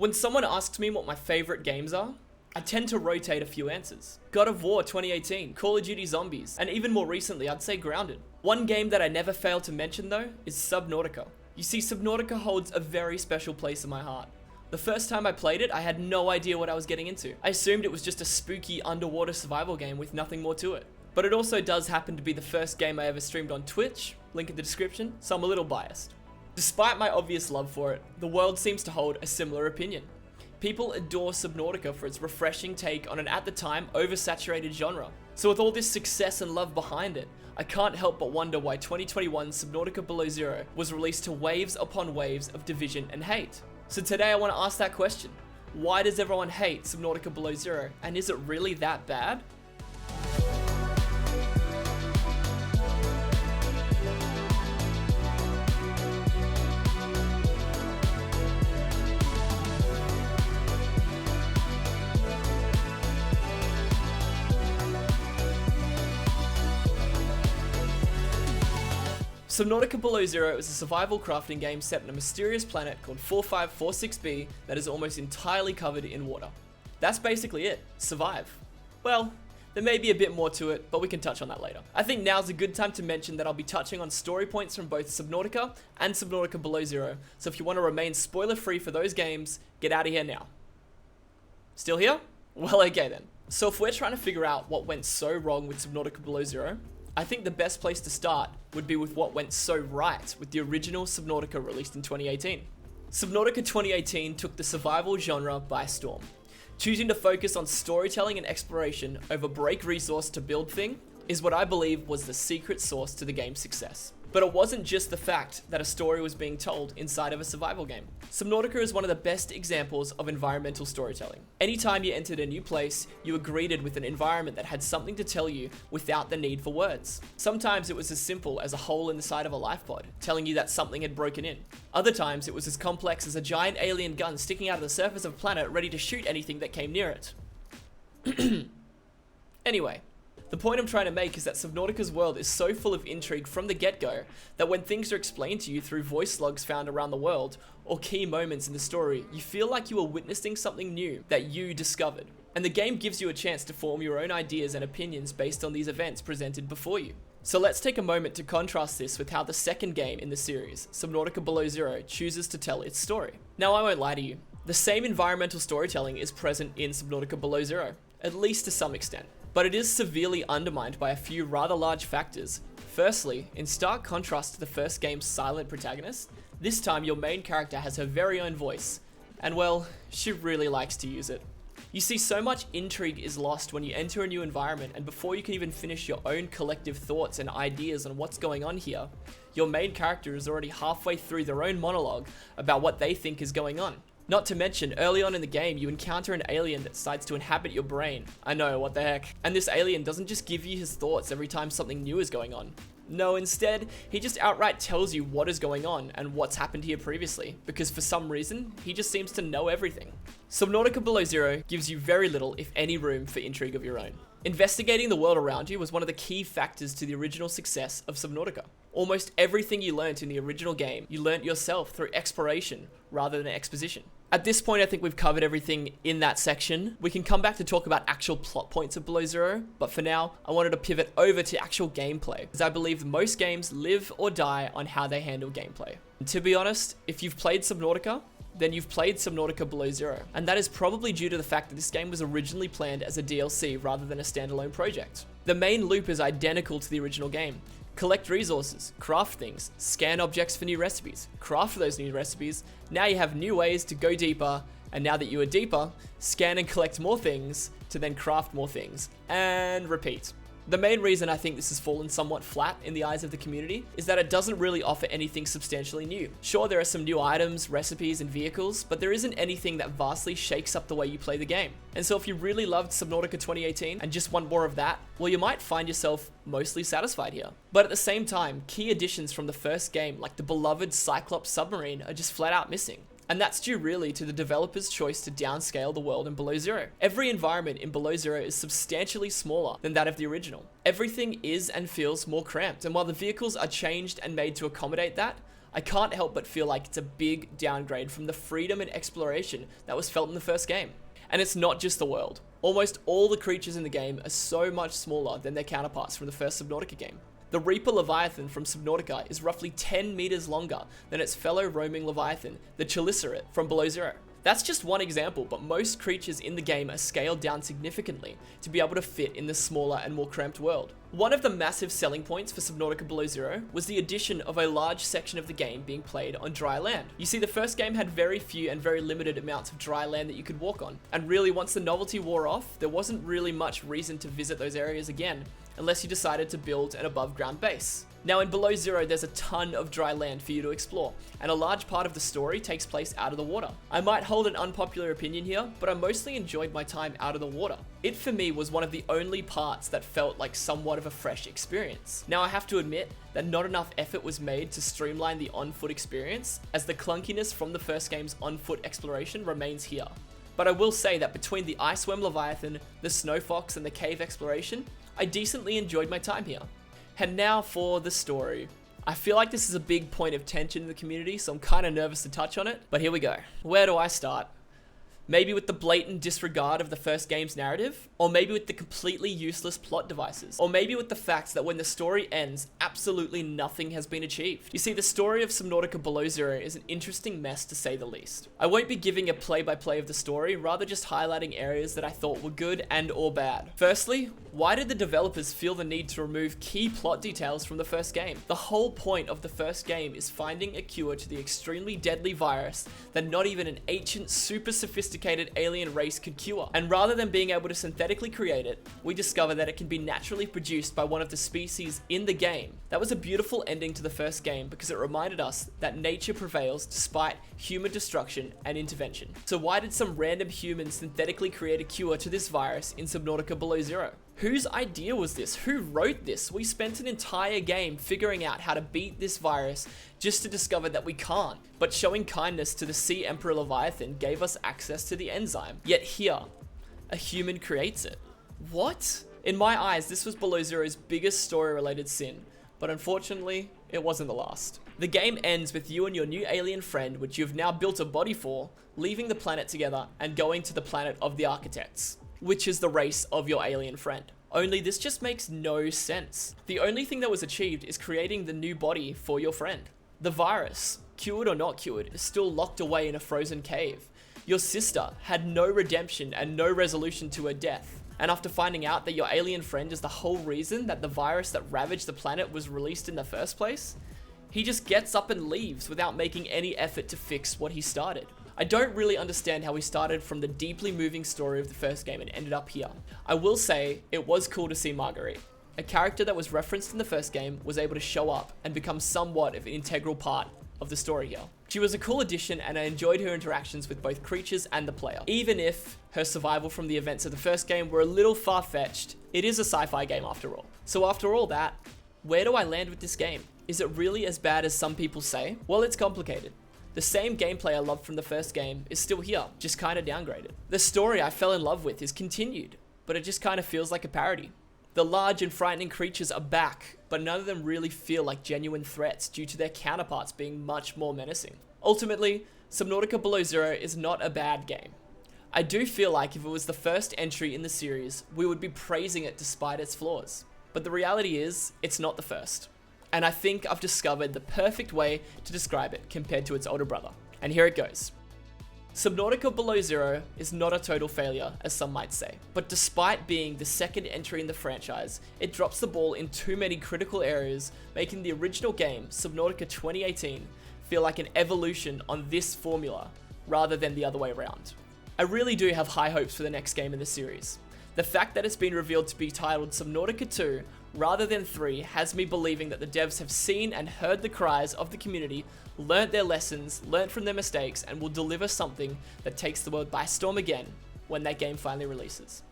When someone asks me what my favorite games are, I tend to rotate a few answers. God of War 2018, Call of Duty Zombies, and even more recently, I'd say Grounded. One game that I never fail to mention though is Subnautica. You see, Subnautica holds a very special place in my heart. The first time I played it, I had no idea what I was getting into. I assumed it was just a spooky underwater survival game with nothing more to it. But it also does happen to be the first game I ever streamed on Twitch, link in the description, so I'm a little biased. Despite my obvious love for it, the world seems to hold a similar opinion. People adore Subnautica for its refreshing take on an at the time oversaturated genre. So with all this success and love behind it, I can't help but wonder why 2021's Subnautica Below Zero was released to waves upon waves of division and hate. So today I want to ask that question. Why does everyone hate Subnautica Below Zero, and is it really that bad? Subnautica Below Zero is a survival crafting game set on a mysterious planet called 4546b that is almost entirely covered in water. That's basically it. Survive. Well, there may be a bit more to it, but we can touch on that later. I think now's a good time to mention that I'll be touching on story points from both Subnautica and Subnautica Below Zero, so if you want to remain spoiler free for those games, get out of here now. Still here? Well, okay then. So if we're trying to figure out what went so wrong with Subnautica Below Zero, I think the best place to start would be with what went so right with the original Subnautica released in 2018. Subnautica 2018 took the survival genre by storm. Choosing to focus on storytelling and exploration over break resource to build thing is what I believe was the secret sauce to the game's success. But it wasn't just the fact that a story was being told inside of a survival game. Subnautica is one of the best examples of environmental storytelling. Anytime you entered a new place, you were greeted with an environment that had something to tell you without the need for words. Sometimes it was as simple as a hole in the side of a life pod, telling you that something had broken in. Other times it was as complex as a giant alien gun sticking out of the surface of a planet ready to shoot anything that came near it. Anyway. The point I'm trying to make is that Subnautica's world is so full of intrigue from the get-go that when things are explained to you through voice logs found around the world or key moments in the story, you feel like you are witnessing something new that you discovered. And the game gives you a chance to form your own ideas and opinions based on these events presented before you. So let's take a moment to contrast this with how the second game in the series, Subnautica Below Zero, chooses to tell its story. Now I won't lie to you, the same environmental storytelling is present in Subnautica Below Zero, at least to some extent. But it is severely undermined by a few rather large factors. Firstly, in stark contrast to the first game's silent protagonist, this time your main character has her very own voice, and well, she really likes to use it. You see, so much intrigue is lost when you enter a new environment, and before you can even finish your own collective thoughts and ideas on what's going on here, your main character is already halfway through their own monologue about what they think is going on. Not to mention, early on in the game, you encounter an alien that decides to inhabit your brain. I know, what the heck. And this alien doesn't just give you his thoughts every time something new is going on. No, instead, he just outright tells you what is going on and what's happened here previously, because for some reason, he just seems to know everything. Subnautica Below Zero gives you very little, if any, room for intrigue of your own. Investigating the world around you was one of the key factors to the original success of Subnautica. Almost everything you learnt in the original game, you learnt yourself through exploration rather than exposition. At this point, I think we've covered everything in that section. We can come back to talk about actual plot points of Below Zero, but for now, I wanted to pivot over to actual gameplay, because I believe most games live or die on how they handle gameplay. And to be honest, if you've played Subnautica, then you've played Subnautica Below Zero. And that is probably due to the fact that this game was originally planned as a DLC rather than a standalone project. The main loop is identical to the original game. Collect resources, craft things, scan objects for new recipes, craft those new recipes, now you have new ways to go deeper, and now that you are deeper, scan and collect more things to then craft more things, and repeat. The main reason I think this has fallen somewhat flat in the eyes of the community is that it doesn't really offer anything substantially new. Sure, there are some new items, recipes, and vehicles, but there isn't anything that vastly shakes up the way you play the game. And so if you really loved Subnautica 2018 and just want more of that, well, you might find yourself mostly satisfied here. But at the same time, key additions from the first game, like the beloved Cyclops submarine, are just flat out missing. And that's due really to the developer's choice to downscale the world in Below Zero. Every environment in Below Zero is substantially smaller than that of the original. Everything is and feels more cramped, and while the vehicles are changed and made to accommodate that, I can't help but feel like it's a big downgrade from the freedom and exploration that was felt in the first game. And it's not just the world. Almost all the creatures in the game are so much smaller than their counterparts from the first Subnautica game. The Reaper Leviathan from Subnautica is roughly 10 meters longer than its fellow roaming Leviathan, the Chelicerae from Below Zero. That's just one example, but most creatures in the game are scaled down significantly to be able to fit in the smaller and more cramped world. One of the massive selling points for Subnautica Below Zero was the addition of a large section of the game being played on dry land. You see, the first game had very few and very limited amounts of dry land that you could walk on, and really once the novelty wore off, there wasn't really much reason to visit those areas again, unless you decided to build an above ground base. Now in Below Zero, there's a ton of dry land for you to explore, and a large part of the story takes place out of the water. I might hold an unpopular opinion here, but I mostly enjoyed my time out of the water. It for me was one of the only parts that felt like somewhat of a fresh experience. Now I have to admit that not enough effort was made to streamline the on-foot experience, as the clunkiness from the first game's on-foot exploration remains here. But I will say that between the Ice Worm Leviathan, the Snow Fox, and the cave exploration, I decently enjoyed my time here. And now for the story. I feel like this is a big point of tension in the community, so I'm kind of nervous to touch on it, but here we go. Where do I start? Maybe with the blatant disregard of the first game's narrative, or maybe with the completely useless plot devices, or maybe with the fact that when the story ends, absolutely nothing has been achieved. You see, the story of Subnautica Below Zero is an interesting mess to say the least. I won't be giving a play-by-play of the story, rather just highlighting areas that I thought were good and or bad. Firstly, why did the developers feel the need to remove key plot details from the first game? The whole point of the first game is finding a cure to the extremely deadly virus that not even an ancient, super sophisticated alien race could cure. And rather than being able to synthetically create it, we discover that it can be naturally produced by one of the species in the game. That was a beautiful ending to the first game because it reminded us that nature prevails despite human destruction and intervention. So why did some random humans synthetically create a cure to this virus in Subnautica Below Zero? Whose idea was this? Who wrote this? We spent an entire game figuring out how to beat this virus just to discover that we can't. But showing kindness to the Sea Emperor Leviathan gave us access to the enzyme. Yet here, a human creates it. What? In my eyes, this was Below Zero's biggest story-related sin, but unfortunately, it wasn't the last. The game ends with you and your new alien friend, which you've now built a body for, leaving the planet together and going to the planet of the Architects, which is the race of your alien friend. Only this just makes no sense. The only thing that was achieved is creating the new body for your friend. The virus, cured or not cured, is still locked away in a frozen cave. Your sister had no redemption and no resolution to her death. And after finding out that your alien friend is the whole reason that the virus that ravaged the planet was released in the first place, he just gets up and leaves without making any effort to fix what he started. I don't really understand how he started from the deeply moving story of the first game and ended up here. I will say, it was cool to see Marguerite. A character that was referenced in the first game was able to show up and become somewhat of an integral part of the story here. She was a cool addition and I enjoyed her interactions with both creatures and the player. Even if her survival from the events of the first game were a little far-fetched, it is a sci-fi game after all. So after all that, where do I land with this game? Is it really as bad as some people say? Well, it's complicated. The same gameplay I loved from the first game is still here, just kind of downgraded. The story I fell in love with is continued, but it just kind of feels like a parody. The large and frightening creatures are back, but none of them really feel like genuine threats due to their counterparts being much more menacing. Ultimately, Subnautica Below Zero is not a bad game. I do feel like if it was the first entry in the series, we would be praising it despite its flaws. But the reality is, it's not the first. And I think I've discovered the perfect way to describe it compared to its older brother. And here it goes. Subnautica Below Zero is not a total failure, as some might say. But despite being the second entry in the franchise, it drops the ball in too many critical areas, making the original game, Subnautica 2018, feel like an evolution on this formula, rather than the other way around. I really do have high hopes for the next game in the series. The fact that it's been revealed to be titled Subnautica 2 rather than 3 has me believing that the devs have seen and heard the cries of the community, learnt their lessons, learnt from their mistakes, and will deliver something that takes the world by storm again when that game finally releases.